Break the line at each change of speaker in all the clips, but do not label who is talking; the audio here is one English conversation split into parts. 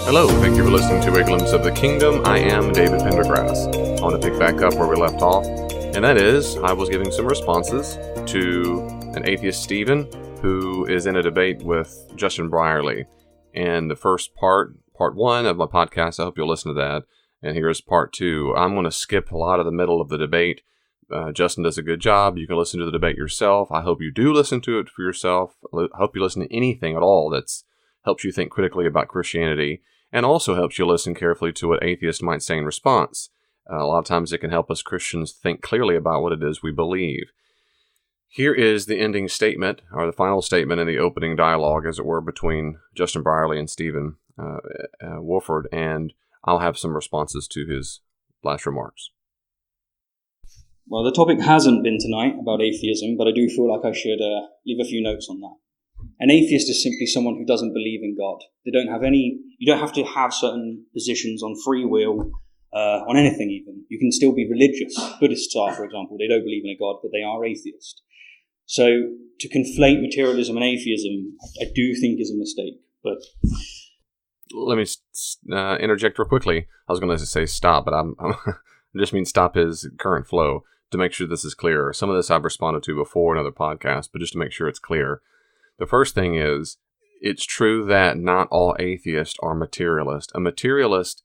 Hello, thank you for listening to A Glimpse of the Kingdom. I am David Pendergrass. I want to pick back up where we left off, and that is, I was giving some responses to an atheist, Stephen, who is in a debate with Justin Brierley. And the first part one of my podcast, I hope you'll listen to that. And here's part two. I'm going to skip a lot of the middle of the debate. Justin does a good job. You can listen to the debate yourself. I hope you do listen to it for yourself. I hope you listen to anything at all that's helps you think critically about Christianity, and also helps you listen carefully to what atheists might say in response. A lot of times it can help us Christians think clearly about what it is we believe. Here is the ending statement, or the final statement in the opening dialogue, as it were, between Justin Brierley and Stephen Woodford, and I'll have some responses to his last remarks.
Well, the topic hasn't been tonight about atheism, but I do feel like I should leave a few notes on that. An atheist is simply someone who doesn't believe in God. You don't have to have certain positions on free will, on anything even. You can still be religious. Buddhists are, for example. They don't believe in a God, but they are atheist. So to conflate materialism and atheism, I do think is a mistake. But
let me interject real quickly. I was going to say stop, but I just mean stop his current flow to make sure this is clear. Some of this I've responded to before in other podcasts, but just to make sure it's clear. The first thing is, it's true that not all atheists are materialists. A materialist,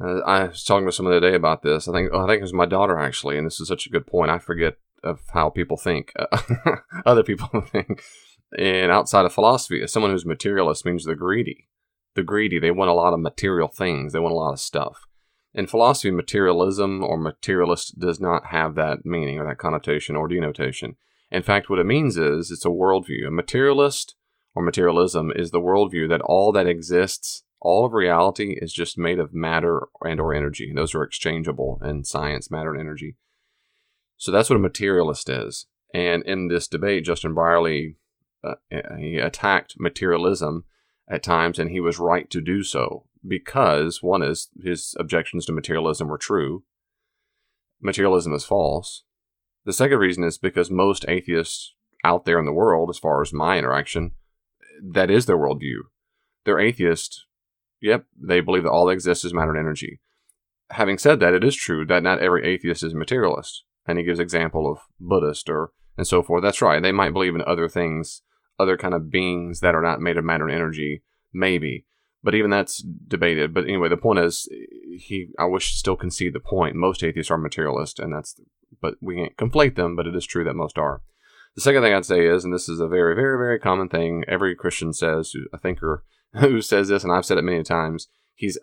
I was talking to someone the other day about this. I think it was my daughter, actually, and this is such a good point. I forget of how people think, other people think. And outside of philosophy, someone who's materialist means they're greedy. They're greedy. They want a lot of material things. They want a lot of stuff. In philosophy, materialism or materialist does not have that meaning or that connotation or denotation. In fact, what it means is it's a worldview. A materialist or materialism is the worldview that all that exists, all of reality, is just made of matter and or energy. Those are exchangeable in science, matter and energy. So that's what a materialist is. And in this debate, Justin Brierley, he attacked materialism at times, and he was right to do so because, one is, his objections to materialism were true. Materialism is false. The second reason is because most atheists out there in the world, as far as my interaction, that is their worldview. They're atheists. Yep, they believe that all that exists is matter and energy. Having said that, it is true that not every atheist is a materialist. And he gives example of Buddhist and so forth. That's right. They might believe in other things, other kind of beings that are not made of matter and energy, maybe. But even that's debated. But anyway, the point is, I wish to still concede the point. Most atheists are materialist, but we can't conflate them, but it is true that most are. The second thing I'd say is, and this is a very, very, very common thing every Christian says, a thinker who says this, and I've said it many times, he's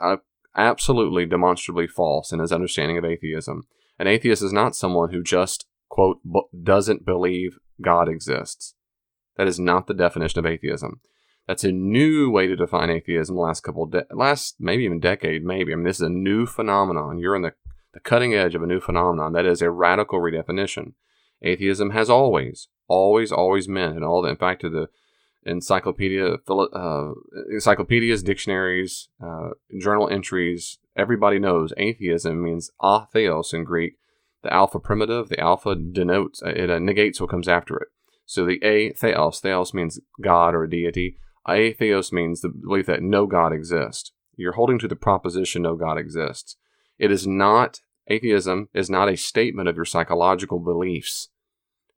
absolutely demonstrably false in his understanding of atheism. An atheist is not someone who just, quote, doesn't believe God exists. That is not the definition of atheism. That's a new way to define atheism the last maybe even decade, maybe. I mean, this is a new phenomenon. You're on the cutting edge of a new phenomenon. That is a radical redefinition. Atheism has always meant, and all the, in fact, to the encyclopedias, dictionaries, journal entries, everybody knows atheism means atheos in Greek. The alpha primitive, the alpha denotes, it negates what comes after it. So the theos means God or deity. Atheos means the belief that no God exists. You're holding to the proposition no God exists. Atheism is not a statement of your psychological beliefs.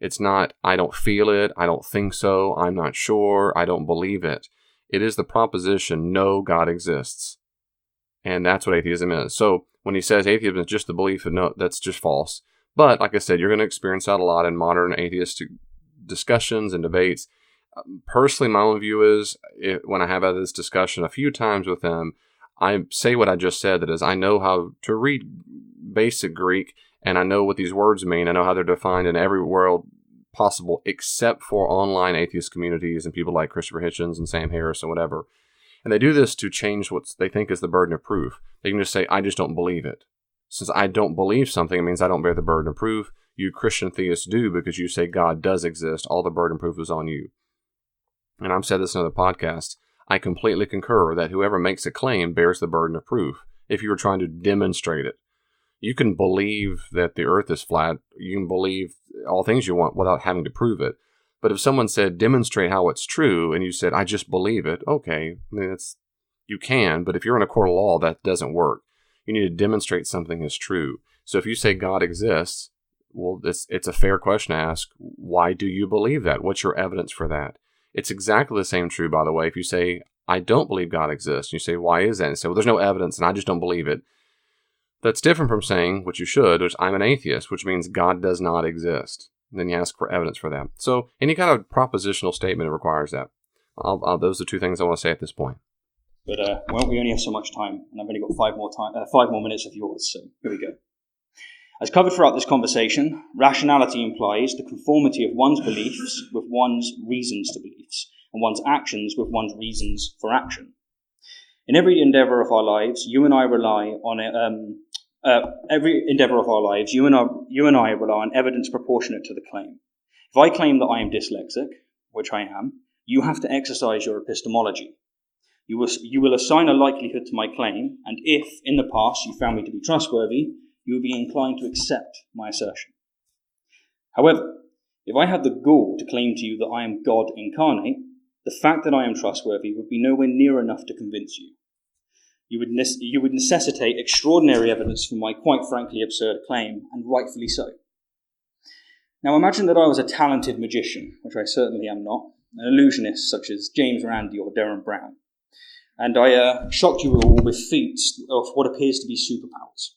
It's not, I don't feel it, I don't think so, I'm not sure, I don't believe it. It is the proposition no God exists. And that's what atheism is. So when he says atheism is just the belief of no, that's just false. But like I said, you're going to experience that a lot in modern atheistic discussions and debates. Personally, my own view is, when I have had this discussion a few times with them, I say what I just said, that is, I know how to read basic Greek, and I know what these words mean. I know how they're defined in every world possible, except for online atheist communities and people like Christopher Hitchens and Sam Harris and whatever. And they do this to change what they think is the burden of proof. They can just say, I just don't believe it. Since I don't believe something, it means I don't bear the burden of proof. You Christian theists do, because you say God does exist. All the burden of proof is on you. And I've said this in other podcasts. I completely concur that whoever makes a claim bears the burden of proof. If you were trying to demonstrate it, you can believe that the earth is flat. You can believe all things you want without having to prove it. But if someone said, demonstrate how it's true, and you said, I just believe it, okay, I mean, You can, but if you're in a court of law, that doesn't work. You need to demonstrate something is true. So if you say God exists, well, it's a fair question to ask, why do you believe that? What's your evidence for that? It's exactly the same true, by the way, if you say, I don't believe God exists. You say, why is that? And you say, well, there's no evidence, and I just don't believe it. That's different from saying, what you should, which I'm an atheist, which means God does not exist. And then you ask for evidence for that. So any kind of propositional statement requires that. Those are the two things I want to say at this point.
But, well, we only have so much time, and I've only got 5 more minutes of yours, so here we go. As covered throughout this conversation, rationality implies the conformity of one's beliefs with one's reasons to beliefs, and one's actions with one's reasons for action. In every endeavour of our lives, you and I rely on evidence proportionate to the claim. If I claim that I am dyslexic, which I am, you have to exercise your epistemology. You will assign a likelihood to my claim, and if, in the past, you found me to be trustworthy, you will be inclined to accept my assertion. However, if I had the gall to claim to you that I am God incarnate, the fact that I am trustworthy would be nowhere near enough to convince you. You would necessitate extraordinary evidence for my quite frankly absurd claim, and rightfully so. Now imagine that I was a talented magician, which I certainly am not, an illusionist such as James Randi or Derren Brown, and I shocked you all with feats of what appears to be superpowers,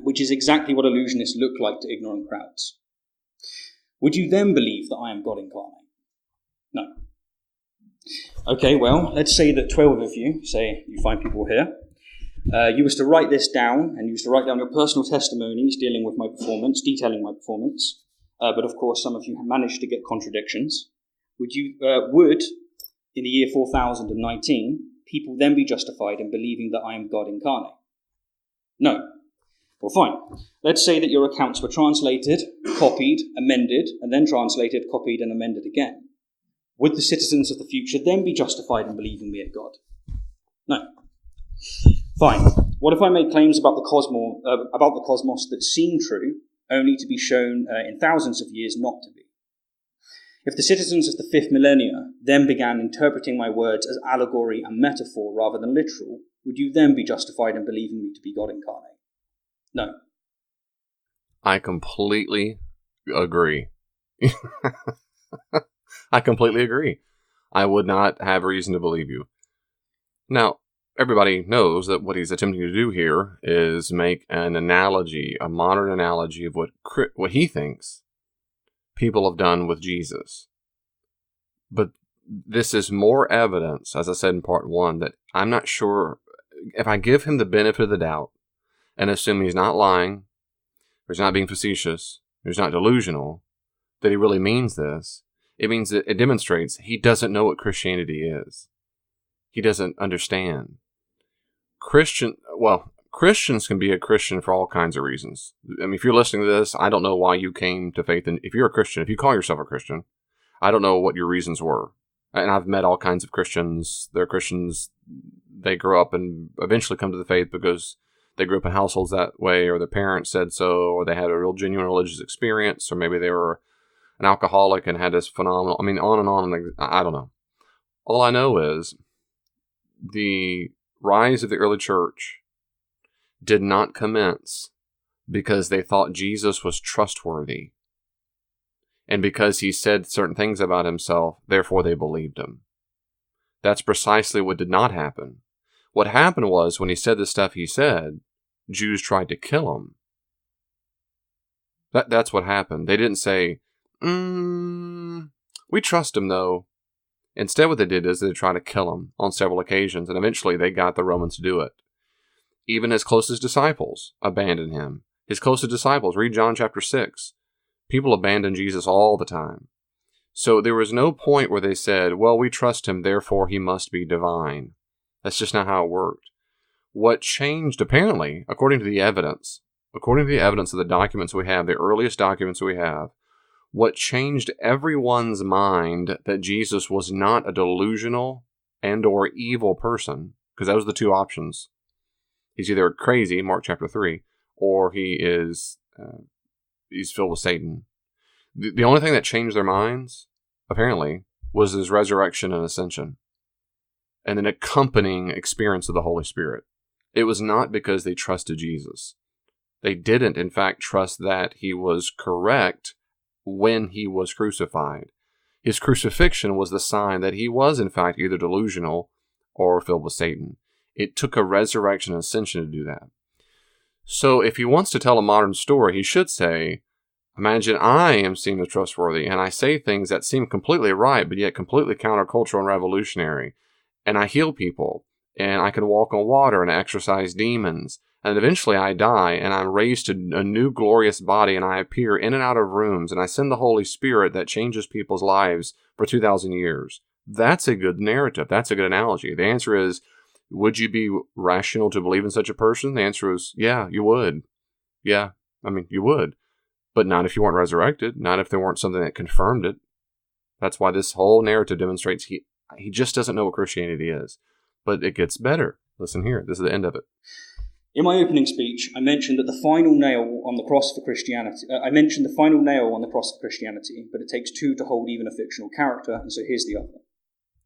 which is exactly what illusionists look like to ignorant crowds. Would you then believe that I am God incarnate? No. Okay, well, let's say that 12 of you, say you find people here, you was to write this down, and you was to write down your personal testimonies dealing with my performance, detailing my performance, but of course some of you have managed to get contradictions. Would, in the year 4019, people then be justified in believing that I am God incarnate? No. Well, fine. Let's say that your accounts were translated, copied, amended, and then translated, copied, and amended again. Would the citizens of the future then be justified in believing me at God? No. Fine. What if I made claims about the cosmos that seem true, only to be shown in thousands of years not to be? If the citizens of the 5th millennia then began interpreting my words as allegory and metaphor rather than literal, would you then be justified in believing me to be God incarnate? No.
I completely agree. I completely agree. I would not have reason to believe you. Now, everybody knows that what he's attempting to do here is make an analogy, a modern analogy of what he thinks people have done with Jesus. But this is more evidence, as I said in part 1, that I'm not sure, if I give him the benefit of the doubt and assume he's not lying, or he's not being facetious, or he's not delusional, that he really means this, it means that it demonstrates he doesn't know what Christianity is. He doesn't understand. Christians can be a Christian for all kinds of reasons. I mean, if you're listening to this, I don't know why you came to faith. And if you're a Christian, if you call yourself a Christian, I don't know what your reasons were. And I've met all kinds of Christians. They're Christians. They grow up and eventually come to the faith because they grew up in households that way, or their parents said so, or they had a real genuine religious experience, or maybe they were an alcoholic and had this phenomenal, I mean, on and on, and I don't know. All I know is the rise of the early church did not commence because they thought Jesus was trustworthy. And because he said certain things about himself, therefore they believed him. That's precisely what did not happen. What happened was, when he said the stuff he said, Jews tried to kill him. That's what happened. They didn't say, we trust him though. Instead what they did is they tried to kill him on several occasions, and eventually they got the Romans to do it. Even his closest disciples abandoned him. His closest disciples, read John chapter 6. People abandon Jesus all the time. So there was no point where they said, well, we trust him, therefore he must be divine. That's just not how it worked. What changed, apparently, according to the evidence of the documents we have, the earliest documents we have, what changed everyone's mind that Jesus was not a delusional and or evil person, because those are the two options. He's either crazy, Mark chapter 3, or he's filled with Satan. The only thing that changed their minds, apparently, was his resurrection and ascension. and an accompanying experience of the Holy Spirit. It was not because they trusted Jesus. They didn't, in fact, trust that he was correct when he was crucified. His crucifixion was the sign that he was, in fact, either delusional or filled with Satan. It took a resurrection and ascension to do that. So if he wants to tell a modern story, he should say, imagine I am seen as trustworthy, and I say things that seem completely right, but yet completely countercultural and revolutionary. And I heal people, and I can walk on water, and I exorcise demons. And eventually I die, and I'm raised to a new glorious body, and I appear in and out of rooms, and I send the Holy Spirit that changes people's lives for 2,000 years. That's a good narrative. That's a good analogy. The answer is, would you be rational to believe in such a person? The answer is, yeah, you would. Yeah, you would. But not if you weren't resurrected, not if there weren't something that confirmed it. That's why this whole narrative demonstrates he just doesn't know what Christianity is. But it gets better. Listen here, this is the end of it.
In my opening speech, I mentioned that the final nail on the cross for Christianity. But it takes two to hold even a fictional character, and so here's the other.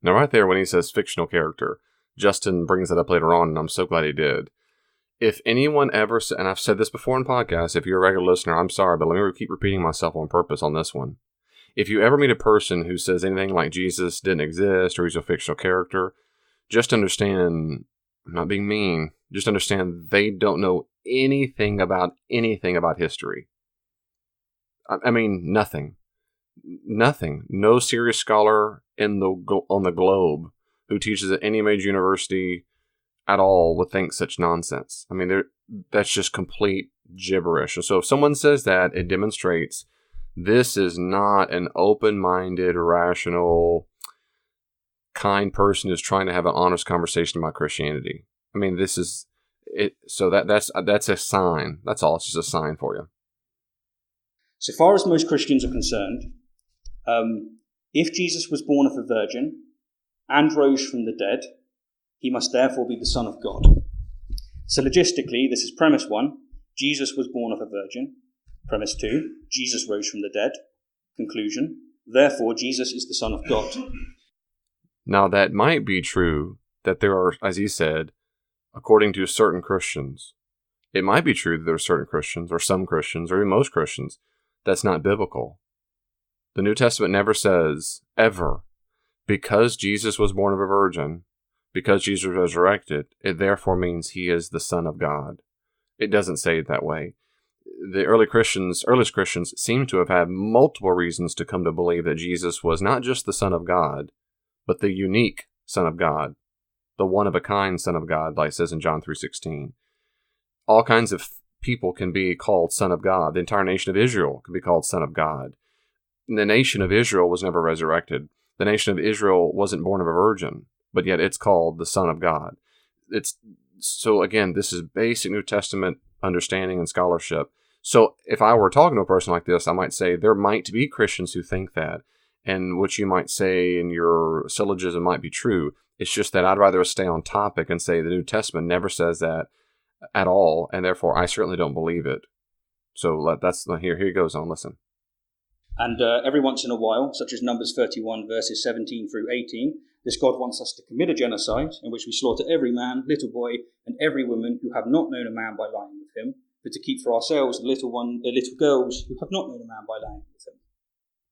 Now, right there, when he says fictional character, Justin brings it up later on, and I'm so glad he did. If anyone ever, and I've said this before in podcasts, if you're a regular listener, I'm sorry, but let me keep repeating myself on purpose on this one. If you ever meet a person who says anything like Jesus didn't exist or he's a fictional character, just understand, I'm not being mean, just understand they don't know anything about history. Nothing. Nothing. No serious scholar on the globe who teaches at any major university at all would think such nonsense. That's just complete gibberish. And so if someone says that, it demonstrates this is not an open-minded, rational, kind person who's trying to have an honest conversation about Christianity. This is it. So that's a sign. That's all. It's just a sign for you.
So far as most Christians are concerned, if Jesus was born of a virgin and rose from the dead, he must therefore be the Son of God. So logistically, this is premise 1. Jesus was born of a virgin. Premise 2. Jesus rose from the dead. Conclusion. Therefore, Jesus is the Son of God.
Now, that might be true that there are, as he said, according to certain Christians. It might be true that there are certain Christians, or some Christians, or even most Christians, that's not biblical. The New Testament never says, ever, because Jesus was born of a virgin, because Jesus was resurrected, it therefore means he is the Son of God. It doesn't say it that way. The earliest Christians seem to have had multiple reasons to come to believe that Jesus was not just the Son of God, but the unique Son of God, the one-of-a-kind Son of God, like it says in John 3:16. All kinds of people can be called Son of God. The entire nation of Israel can be called Son of God. The nation of Israel was never resurrected. The nation of Israel wasn't born of a virgin, but yet it's called the Son of God. So again, this is basic New Testament understanding and scholarship. So if I were talking to a person like this, I might say there might be Christians who think that, and what you might say in your syllogism might be true. It's just that I'd rather stay on topic and say the New Testament never says that at all, and therefore I certainly don't believe it. So here he goes on, listen.
And every once in a while, such as Numbers 31, verses 17 through 18, this God wants us to commit a genocide in which we slaughter every man, little boy, and every woman who have not known a man by lying with him, but to keep for ourselves the little girls who have not known a man by lying
with him.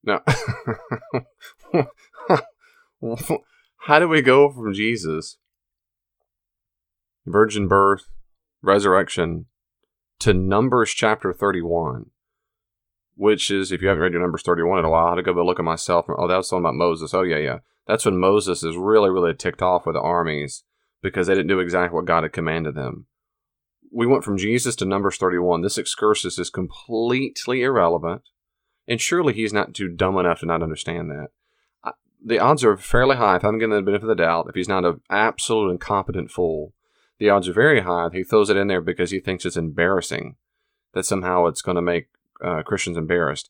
Now, how do we go from Jesus, virgin birth, resurrection, to Numbers chapter 31? Which is, if you haven't read your Numbers 31 in a while, I had to go look at myself. Oh, that was something about Moses. Oh, yeah. That's when Moses is really, really ticked off with the armies because they didn't do exactly what God had commanded them. We went from Jesus to Numbers 31. This excursus is completely irrelevant, and surely he's not too dumb enough to not understand that. The odds are fairly high, if I'm giving the benefit of the doubt, if he's not an absolute incompetent fool, the odds are very high that he throws it in there because he thinks it's embarrassing, that somehow it's going to make Christians embarrassed.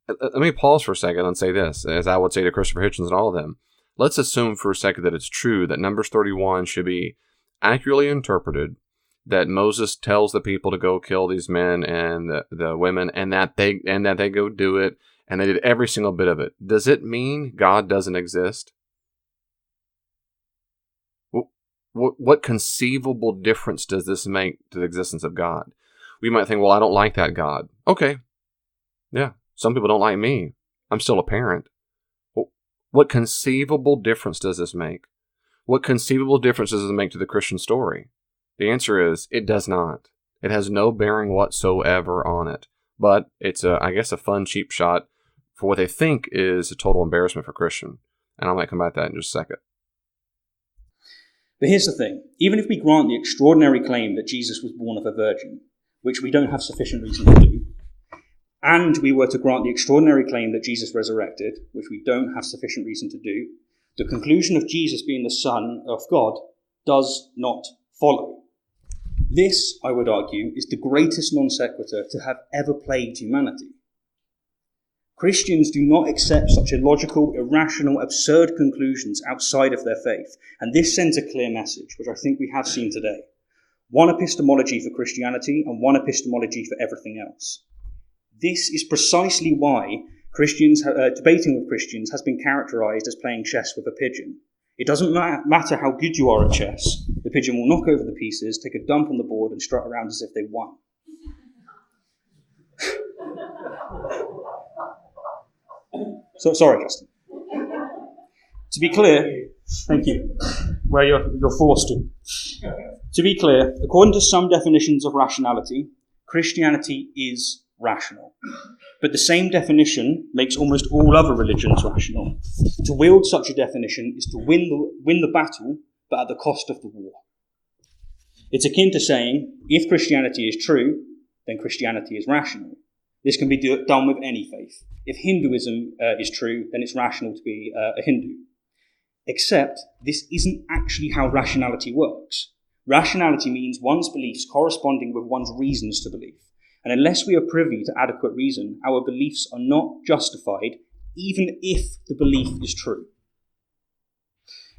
Let me pause for a second and say this, as I would say to Christopher Hitchens and all of them. Let's assume for a second that it's true that Numbers 31 should be accurately interpreted, that Moses tells the people to go kill these men and the women, and that they go do it, and they did every single bit of it. Does it mean God doesn't exist? what conceivable difference does this make to the existence of God? We might think, well, I don't like that God. Okay. Yeah. Some people don't like me. I'm still a parent. Well, what conceivable difference does this make? What conceivable difference does it make to the Christian story? The answer is, it does not. It has no bearing whatsoever on it. But it's, I guess, a fun, cheap shot for what they think is a total embarrassment for Christian. And I might come back to that in just a second.
But here's the thing. Even if we grant the extraordinary claim that Jesus was born of a virgin, which we don't have sufficient reason to do, and we were to grant the extraordinary claim that Jesus resurrected, which we don't have sufficient reason to do, the conclusion of Jesus being the Son of God does not follow. This, I would argue, is the greatest non sequitur to have ever plagued humanity. Christians do not accept such illogical, irrational, absurd conclusions outside of their faith, and this sends a clear message, which I think we have seen today. One epistemology for Christianity and one epistemology for everything else. This is precisely why Christians, debating with Christians has been characterized as playing chess with a pigeon. It doesn't matter how good you are at chess, the pigeon will knock over the pieces, take a dump on the board, and strut around as if they won. So, sorry, Justin. To be clear, thank you, where you're forced to. To be clear, according to some definitions of rationality, Christianity is rational. But the same definition makes almost all other religions rational. To wield such a definition is to win the battle, but at the cost of the war. It's akin to saying, if Christianity is true, then Christianity is rational. This can be done with any faith. If Hinduism is true, then it's rational to be a Hindu. Except, this isn't actually how rationality works. Rationality means one's beliefs corresponding with one's reasons to believe. And unless we are privy to adequate reason, our beliefs are not justified, even if the belief is true.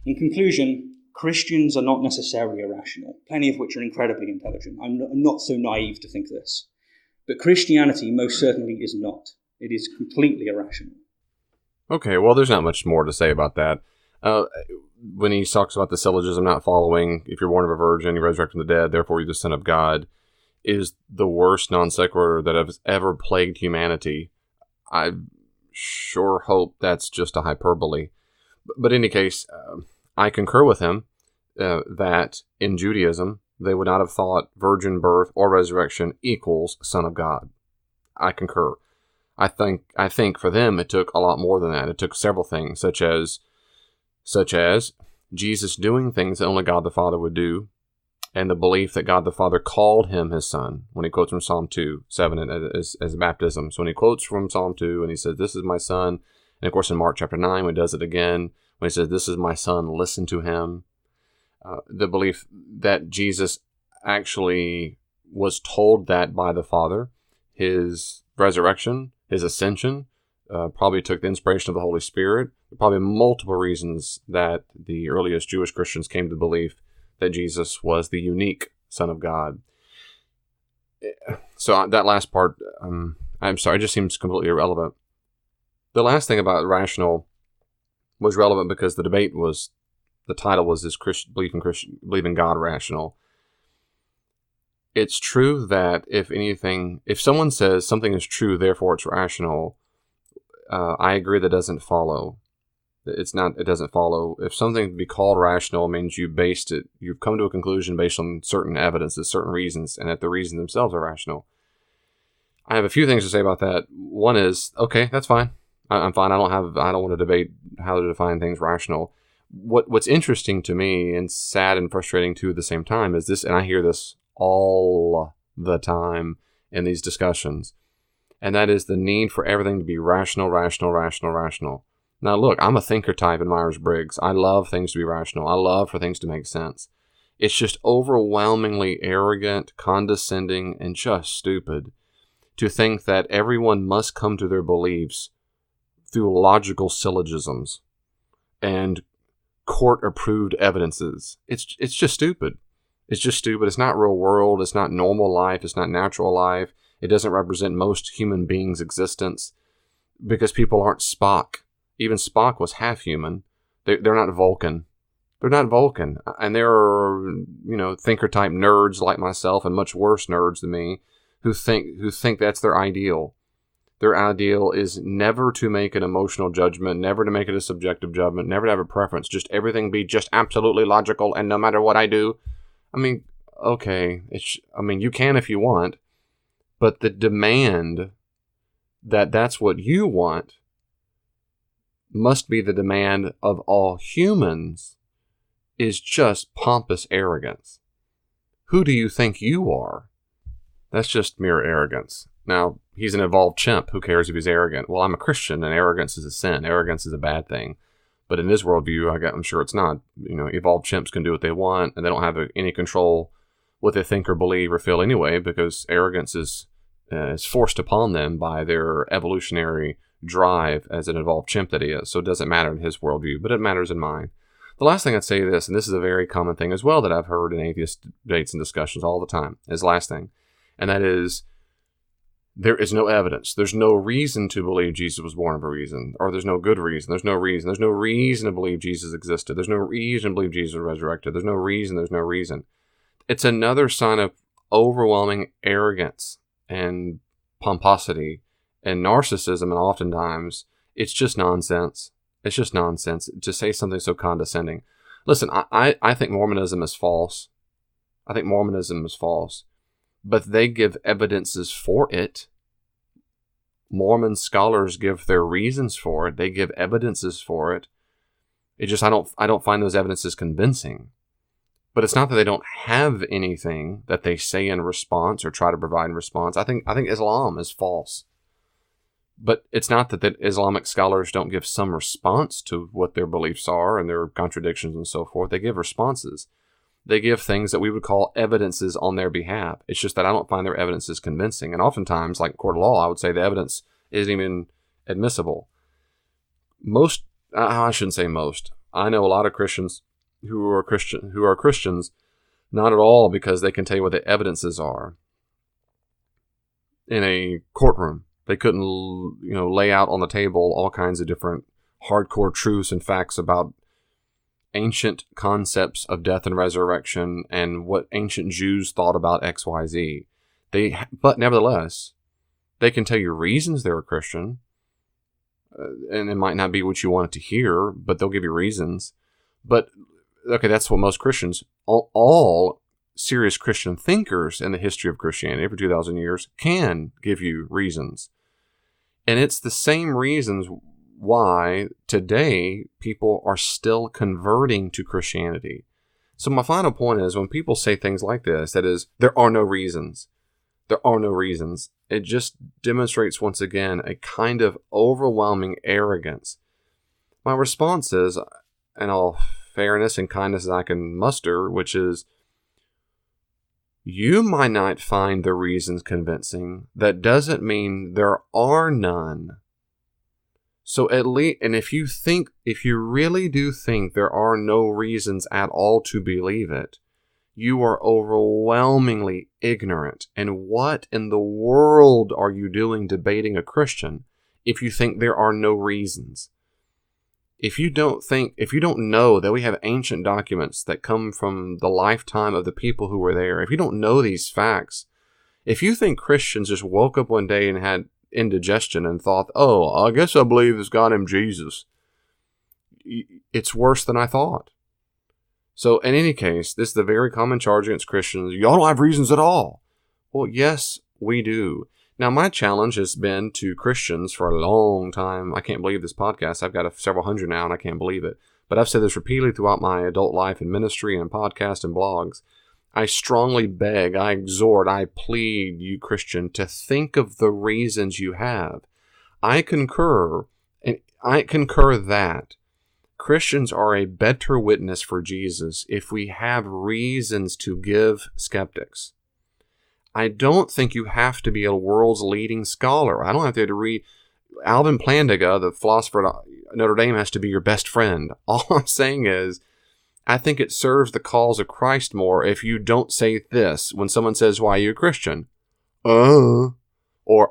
In conclusion, Christians are not necessarily irrational, plenty of which are incredibly intelligent. I'm not so naive to think this. But Christianity most certainly is not. It is completely irrational.
Okay, well, there's not much more to say about that. When he talks about the syllogism not following, if you're born of a virgin, you resurrect from the dead, therefore you're the Son of God, is the worst non sequitur that has ever plagued humanity. I sure hope that's just a hyperbole. But in any case, I concur with him that in Judaism, they would not have thought virgin birth or resurrection equals Son of God. I concur. I think for them it took a lot more than that. It took several things, such as Jesus doing things that only God the Father would do, and the belief that God the Father called him his son, when he quotes from Psalm 2:7 as baptism. So when he quotes from Psalm 2 and he says, "This is my son," and of course in Mark chapter 9 when he does it again, when he says, "This is my son, listen to him," the belief that Jesus actually was told that by the Father, his resurrection, his ascension, probably took the inspiration of the Holy Spirit. There are probably multiple reasons that the earliest Jewish Christians came to the belief that Jesus was the unique Son of God. So that last part, I'm sorry, it just seems completely irrelevant. The last thing about rational was relevant because the title was "Is believe in God rational?" It's true that if someone says something is true, therefore it's rational, I agree that doesn't follow. It doesn't follow. If something to be called rational means you've come to a conclusion based on certain evidences, certain reasons, and that the reasons themselves are rational. I have a few things to say about that. One is, okay, that's fine. I'm fine. I don't want to debate how to define things rational. What's interesting to me and sad and frustrating too at the same time is this, and I hear this all the time in these discussions, and that is the need for everything to be rational. Now look, I'm a thinker type in Myers-Briggs. I love things to be rational. I love for things to make sense. It's just overwhelmingly arrogant, condescending, and just stupid to think that everyone must come to their beliefs through logical syllogisms and court-approved evidences. It's just stupid. It's just stupid. It's not real world. It's not normal life. It's not natural life. It doesn't represent most human beings' existence because people aren't Spock. Even Spock was half human. They're not Vulcan. They're not Vulcan. And there are, thinker-type nerds like myself and much worse nerds than me who think that's their ideal. Their ideal is never to make an emotional judgment, never to make it a subjective judgment, never to have a preference, just everything be just absolutely logical, and no matter what I do. I mean, okay, you can if you want, but the demand that that's what you want must be the demand of all humans is just pompous arrogance. Who do you think you are? That's just mere arrogance. Now, he's an evolved chimp. Who cares if he's arrogant? Well, I'm a Christian, and arrogance is a sin. Arrogance is a bad thing. But in his worldview, I'm sure it's not. Evolved chimps can do what they want, and they don't have any control what they think or believe or feel anyway, because arrogance is forced upon them by their evolutionary drive as an evolved chimp that he is. So it doesn't matter in his worldview, but it matters in mine. The last thing I'd say is this, and this is a very common thing as well that I've heard in atheist debates and discussions all the time, is the last thing, and that is, there is no evidence. There's no reason to believe Jesus was born of a reason, or there's no good reason. There's no reason. There's no reason to believe Jesus existed. There's no reason to believe Jesus was resurrected. There's no reason. There's no reason. It's another sign of overwhelming arrogance and pomposity and narcissism, and oftentimes it's just nonsense. It's just nonsense to say something so condescending. Listen, I think Mormonism is false. I think Mormonism is false. But they give evidences for it. Mormon scholars give their reasons for it. They give evidences for it. It just I don't find those evidences convincing. But it's not that they don't have anything that they say in response or try to provide in response. I think Islam is false. But it's not that the Islamic scholars don't give some response to what their beliefs are and their contradictions and so forth. They give responses. They give things that we would call evidences on their behalf. It's just that I don't find their evidences convincing. And oftentimes, like court of law, I would say the evidence isn't even admissible. I shouldn't say most. I know a lot of Christians who are Christians, not at all because they can tell you what the evidences are. In a courtroom, they couldn't, lay out on the table all kinds of different hardcore truths and facts about ancient concepts of death and resurrection and what ancient Jews thought about XYZ. But nevertheless, they can tell you reasons they're a Christian, and it might not be what you wanted to hear, but they'll give you reasons. But, okay, that's what most Christians, all serious Christian thinkers in the history of Christianity for 2,000 years can give you reasons. And it's the same reasons why today people are still converting to Christianity. So my final point is, when people say things like this, that is, there are no reasons. There are no reasons. It just demonstrates once again a kind of overwhelming arrogance. My response is, in all fairness and kindness as I can muster, which is, you might not find the reasons convincing. That doesn't mean there are none. So at least, and if you really do think there are no reasons at all to believe it, you are overwhelmingly ignorant. And what in the world are you doing debating a Christian if you think there are no reasons? If you don't know that we have ancient documents that come from the lifetime of the people who were there, if you don't know these facts, if you think Christians just woke up one day and had indigestion and thought, oh, I guess I believe this guy named Jesus, it's worse than I thought. So in any case, this is the very common charge against Christians. Y'all don't have reasons at all. Well, yes, we do. Now, my challenge has been to Christians for a long time. I can't believe this podcast. I've got several hundred now, and I can't believe it. But I've said this repeatedly throughout my adult life and ministry and podcast and blogs. I strongly beg, I exhort, I plead you, Christian, to think of the reasons you have. I concur that Christians are a better witness for Jesus if we have reasons to give skeptics. I don't think you have to be a world's leading scholar. I don't have to read Alvin Plantinga, the philosopher at Notre Dame, has to be your best friend. All I'm saying is, I think it serves the cause of Christ more if you don't say this when someone says, why are you a Christian? Or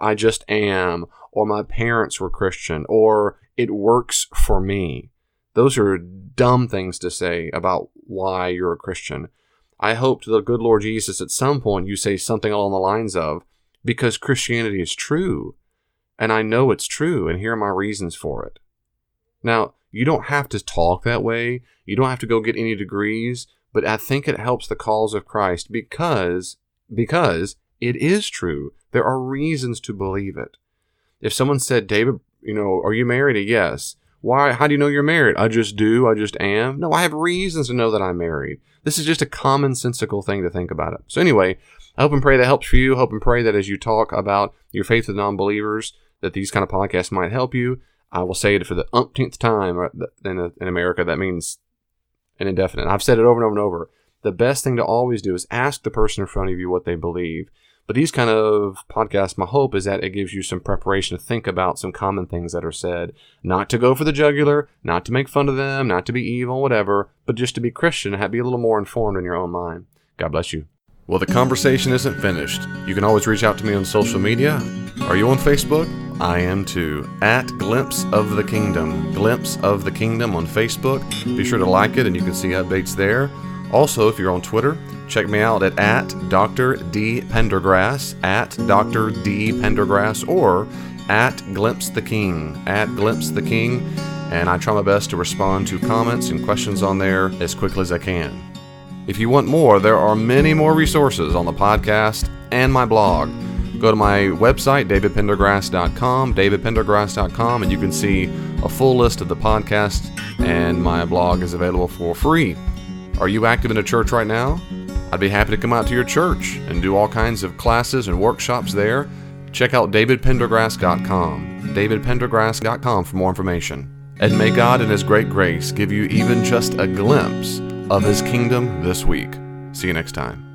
I just am, or my parents were Christian, or it works for me. Those are dumb things to say about why you're a Christian. I hope to the good Lord Jesus at some point you say something along the lines of, because Christianity is true, and I know it's true, and here are my reasons for it. Now, you don't have to talk that way. You don't have to go get any degrees, but I think it helps the cause of Christ because it is true. There are reasons to believe it. If someone said, David, are you married? Yes. Why? How do you know you're married? I just do. I just am. No, I have reasons to know that I'm married. This is just a commonsensical thing to think about it. So anyway, I hope and pray that helps for you. Hope and pray that as you talk about your faith with non-believers, that these kind of podcasts might help you. I will say it for the umpteenth time in America. That means an indefinite. I've said it over and over and over. The best thing to always do is ask the person in front of you what they believe. But these kind of podcasts, my hope is that it gives you some preparation to think about some common things that are said. Not to go for the jugular, not to make fun of them, not to be evil, whatever, but just to be Christian and be a little more informed in your own mind. God bless you. Well, the conversation isn't finished. You can always reach out to me on social media. Are you on Facebook? I am too. At Glimpse of the Kingdom. Glimpse of the Kingdom on Facebook. Be sure to like it and you can see updates there. Also, if you're on Twitter, check me out at Dr. D. Pendergrass, at Dr. D. Pendergrass, or at Glimpse the King, at Glimpse the King. And I try my best to respond to comments and questions on there as quickly as I can. If you want more, there are many more resources on the podcast and my blog. Go to my website, davidpendergrass.com, and you can see a full list of the podcast, and my blog is available for free. Are you active in a church right now? I'd be happy to come out to your church and do all kinds of classes and workshops there. Check out davidpendergrass.com, davidpendergrass.com for more information. And may God in His great grace give you even just a glimpse of His kingdom this week. See you next time.